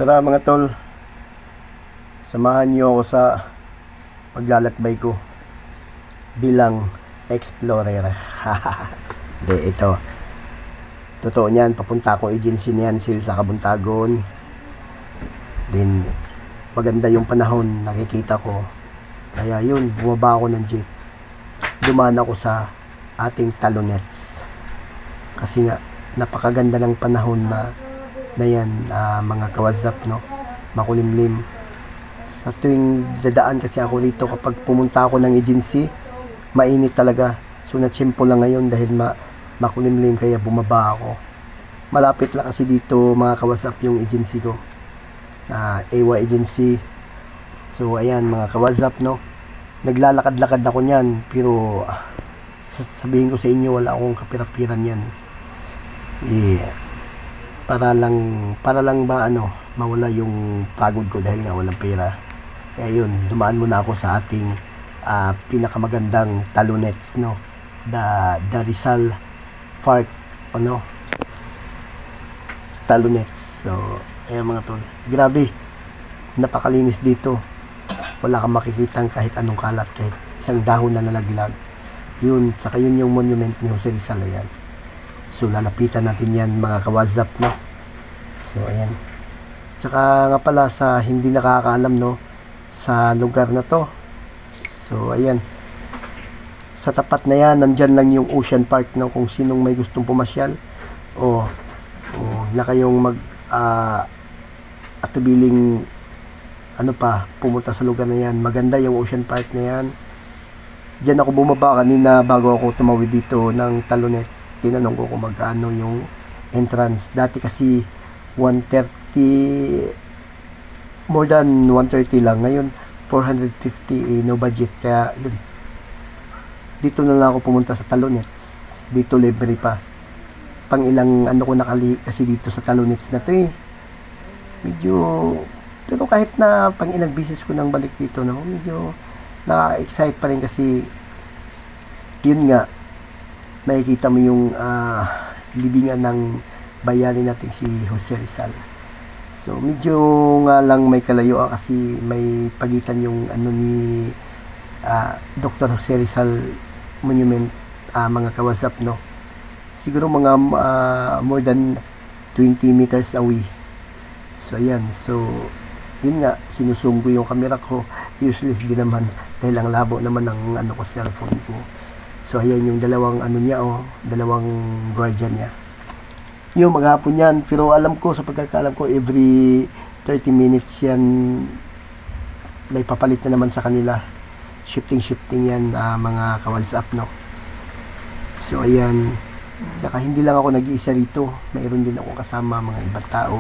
Tara mga tol, samahan niyo ako sa paglalakbay ko bilang explorer. Hindi, ito. Totoo niyan, papunta akong agency niyan sa Kabuntagon. Then, maganda yung panahon, nakikita ko. Kaya yun, bumaba ako ng jeep. Dumaan ako sa ating Talonets. Kasi nga, napakaganda ng panahon na yan, mga kawazap, no? Makulimlim. Sa tuwing dadaan kasi ako rito, kapag pumunta ako ng agency, mainit talaga. So natsimpo lang ngayon dahil makulimlim, kaya bumaba ako. Malapit lang kasi dito mga kawazap yung agency ko, AWA agency. So ayan mga kawazap, no? Naglalakad-lakad ako niyan, pero sabihin ko sa inyo, wala akong kapirapiran yan. Para lang ba mawala yung pagod ko dahil nga walang pera. Kaya yun, dumaan muna ako sa ating pinakamagandang Talonets, no? The Rizal Park, Talonets. So ayan mga tol, grabe, napakalinis dito. Wala kang makikitang kahit anong kalat, kahit isang dahon na nalaglag. Yun, saka yun yung monument ni Jose Rizal. Ayan. So lalapitan natin yan mga kawazap, no? So ayan. Tsaka nga pala, sa hindi nakakaalam, no, sa lugar na to, so ayan, sa tapat na yan, nandyan lang yung Ocean Park, no? Kung sinong may gustong pumasyal o na kayong atubiling pumunta sa lugar na yan. Maganda yung Ocean Park na yan. Diyan ako bumaba kanina bago ako tumawid dito ng Talonets. Tinanong ko kung magkano yung entrance. Dati kasi 130, more than 130 lang. Ngayon 450, no budget. Kaya yun, dito na lang ako pumunta sa Talonets. Dito libre pa. Pang ilang ko nakali kasi dito sa Talonets na to medyo, pero kahit na pang ilang beses ko nang balik dito, no, medyo nakaka-excite pa rin kasi yun nga, makikita mo yung libingan ng bayani natin si Jose Rizal. So medyo nga lang may kalayuan kasi may pagitan yung ni Dr. Jose Rizal Monument, mga kawazap, no? Siguro mga more than 20 meters away. So ayan, so yun nga, sinusum ko yung camera ko. Useless din naman dahil ang labo naman ng ko, cellphone ko. So ayan yung dalawang dalawang guardian niya. Yung maghapon yan, pero alam ko, sa pagkakaalam ko, every 30 minutes yan may papalit na naman sa kanila. Shifting yan, mga kawazap, no? So ayan, tsaka hindi lang ako nag-iisa rito, mayroon din ako kasama mga ibang tao.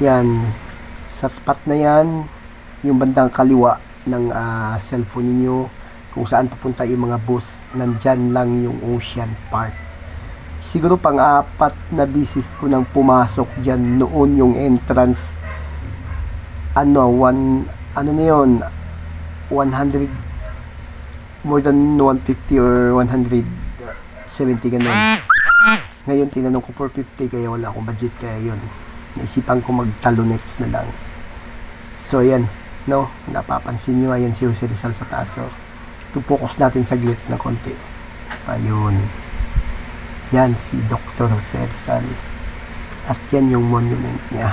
Yan, sa tapat na yan, yung bandang kaliwa ng cellphone niyo, kung saan papunta yung mga bus, nandyan lang yung Ocean Park. Siguro pang-apat na bisis ko nang pumasok dyan. Noon yung entrance, na yun, 100, more than 150 or 170, ganun. Ngayon tinanong ko 450, kaya wala akong budget, kaya yun, naisipan ko mag-Talonets na lang. So ayan, no, napapansin nyo, ayan si Jose Rizal sa taas. So focus natin saglit na konti. Ayun, yan si Dr. Jose Rizal, at yan yung monument niya.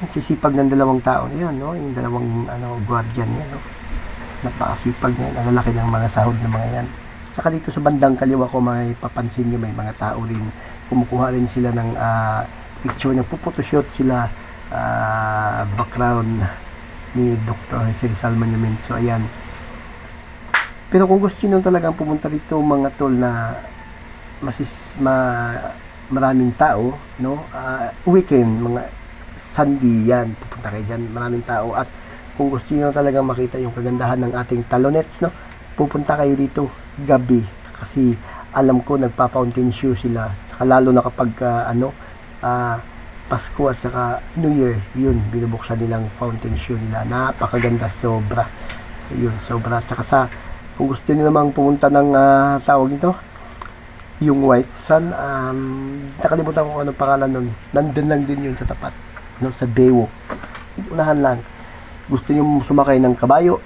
Sisipag ng dalawang tao yan, no, yung dalawang guardian niya, no? Napakasipag niya, nalalaki ng mga sahod ng mga yan. Saka dito sa bandang kaliwa ko, may papansin nyo, may mga tao rin, kumukuha rin sila ng picture, nagpo-photoshoot sila, background ni Dr. Jose Rizal Monument. So ayan, pero kung gusto nyo talagang pumunta dito mga tol, na maraming tao, no, weekend, mga Sunday yan, pupunta kayo dyan, maraming tao. At kung gusto nyo talagang makita yung kagandahan ng ating Talonets, no, pupunta kayo dito gabi, kasi alam ko nagpa-fountain show sila, saka lalo na kapag Pasko at saka New Year, yun, binubuksan nilang fountain show nila. Napakaganda, sobra. Yun, sobra. At saka kung gusto niyo namang pumunta ng tawag nito, Yung White Sun, nakalimutan ko anong pangalan nun. Nandun lang din yun sa tapat, no, sa Baywalk. Unahan lang. Gusto nyo sumakay ng kabayo,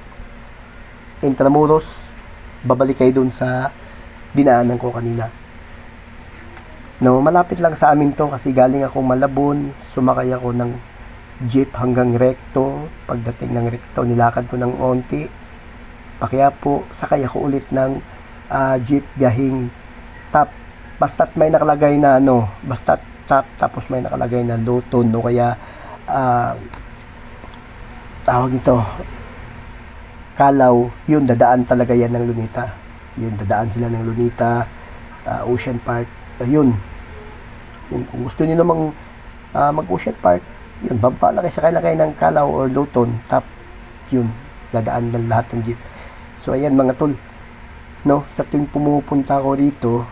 Intramuros, babalik kayo dun sa dinaanan ko kanina. No, malapit lang sa amin to kasi galing ako Malabon, sumakay ako ng jeep hanggang Recto. Pagdating ng Recto, nilakad ko ng onti, Paquiapo, sakay ako ulit ng jeep gahing Top. Basta't may nakalagay na basta't Top, tapos may nakalagay na Luton, no, kaya tawag ito Calaw, yun, dadaan talaga yan ng Lunita. Yun, dadaan sila ng Lunita, Ocean Park. Yun, kung gusto niyo namang mag-Ocean Park, yun, baba lang kayo, sakay lang kayo ng Calaw or Luton, Top, yun, dadaan ng lahat ng jeep. So, ayan mga tol, no, sa tuwing pumupunta ako rito,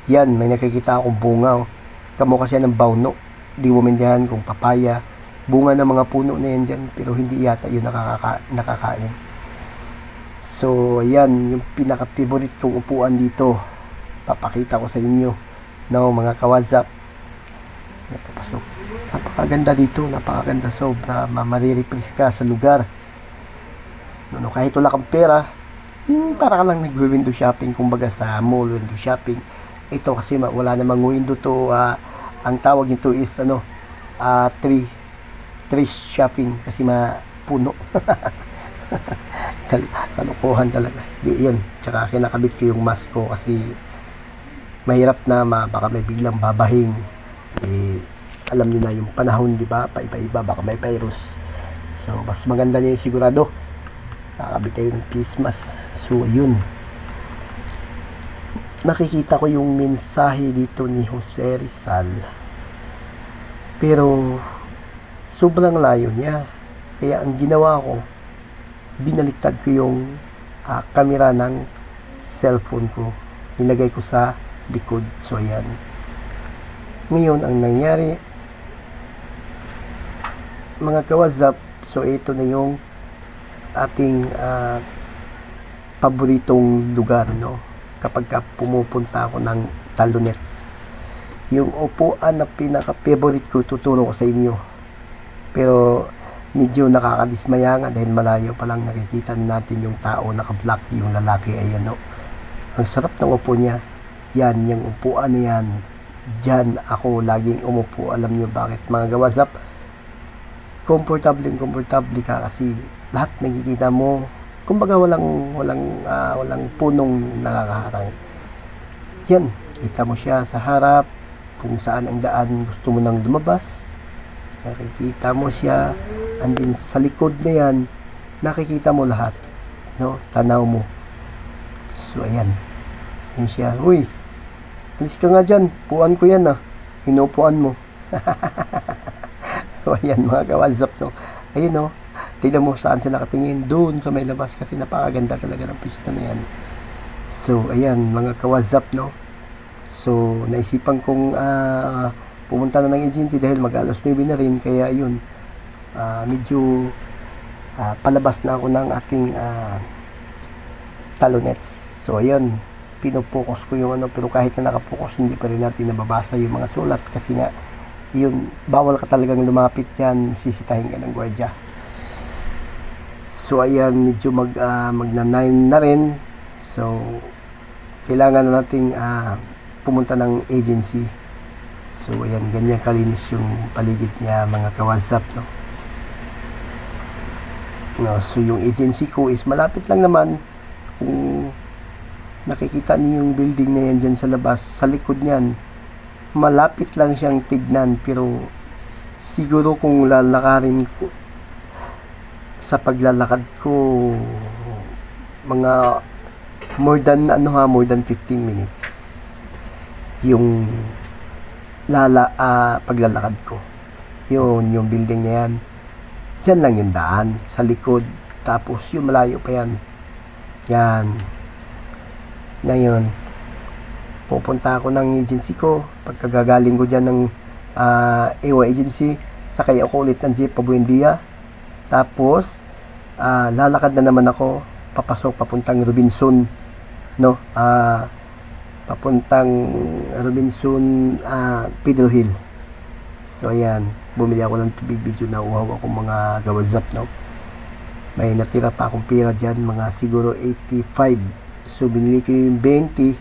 yan, may nakikita akong bunga, kamukha siya ng bauno, di mo maintindihan kung papaya, bunga ng mga puno na yan dyan, pero hindi yata yun nakakain. So, ayan, yung pinaka-favorite kong upuan dito. Papakita ko sa inyo. No, mga kawazap. Yan, papasok. Napakaganda dito. Napakaganda. Sobra. Marirepris ka sa lugar. No, kahit wala kang pera, yung para ka lang nag-window shopping, kumbaga sa mall, window shopping. Ito kasi wala namang window to. Ang tawag nito is, tree shopping kasi mapuno. Kalukuhan talaga. Di yun. Tsaka kinakabit ko yung mask ko kasi mahirap na baka may biglang babahing. Alam niyo na yung panahon, di ba? Paiba-iba, baka may virus. So, mas maganda niya yung sigurado. Kakabit tayo ng face mask. So, yun. Nakikita ko yung mensahe dito ni Jose Rizal. Pero, sobrang layo niya. Kaya ang ginawa ko, binaliktad ko yung camera ng cellphone ko, nilagay ko sa likod. So ayan, ngayon ang nangyari mga kawazap, so ito na yung ating paboritong lugar, no, kapag pumupunta ako ng Talonets. Yung upuan na pinaka-favorite ko, tuturo ko sa inyo, pero medyo nakakadismaya nga dahil malayo pa lang nakikita natin yung tao naka-black, yung lalaki. Ayan, no, ang sarap ng upo niya. Yan, yung upuan na yan, dyan ako laging umupo. Alam niyo bakit mga gawazap? Komportable ka kasi lahat nakikita mo, kumbaga walang punong nakakaharang. Yan, kita mo siya sa harap, kung saan ang daan gusto mo nang lumabas, nakikita mo siya. Andin sa likod na yan, nakikita mo lahat, no, tanaw mo. So ayan, yun siya. Uy, alis ka nga dyan, puan ko yan hinupuan mo. So ayan mga kawazap, no, ayun, no, tignan mo saan sila nakatingin, doon sa may labas kasi napakaganda talaga ng pista na yan. So ayan mga kawazap, no, so naisipan kong pumunta na ng agency dahil mag-alas 9 na rin, kaya ayun, medyo palabas na ako ng ating Talonets. So ayun, pinopokus ko yung pero kahit na nakapokus, hindi pa rin natin nababasa yung mga sulat kasi nga yun, bawal ka talagang lumapit yan, sisitahin ka ng gwardiya. So ayan, medyo magna-9 na rin, so kailangan na nating pumunta ng agency. So ayan, ganyan kalinis yung paligid niya mga kawazap, no. No, so yung agency ko is malapit lang naman. Kung nakikita niyo yung building na yan dyan sa labas, sa likod niyan, malapit lang siyang tignan, pero siguro kung lalakarin ko, sa paglalakad ko, mga more than 15 minutes yung paglalakad ko. Yun, yung building na yan, dyan lang yung daan, sa likod. Tapos yung malayo pa yan. Yan. Ngayon, pupunta ako ng agency ko. Pagkagagaling ko dyan ng EWA agency, sakay ako ulit ng jeep pa Buendia. Tapos, lalakad na naman ako papasok papuntang Robinson, no? Papuntang Robinson, Fiddle Hill. So ayan, bumili ako ng tubig, video na uhaw ako mga gawazap, no? May natira pa akong pera dyan, mga siguro 85. So binili ko yung 20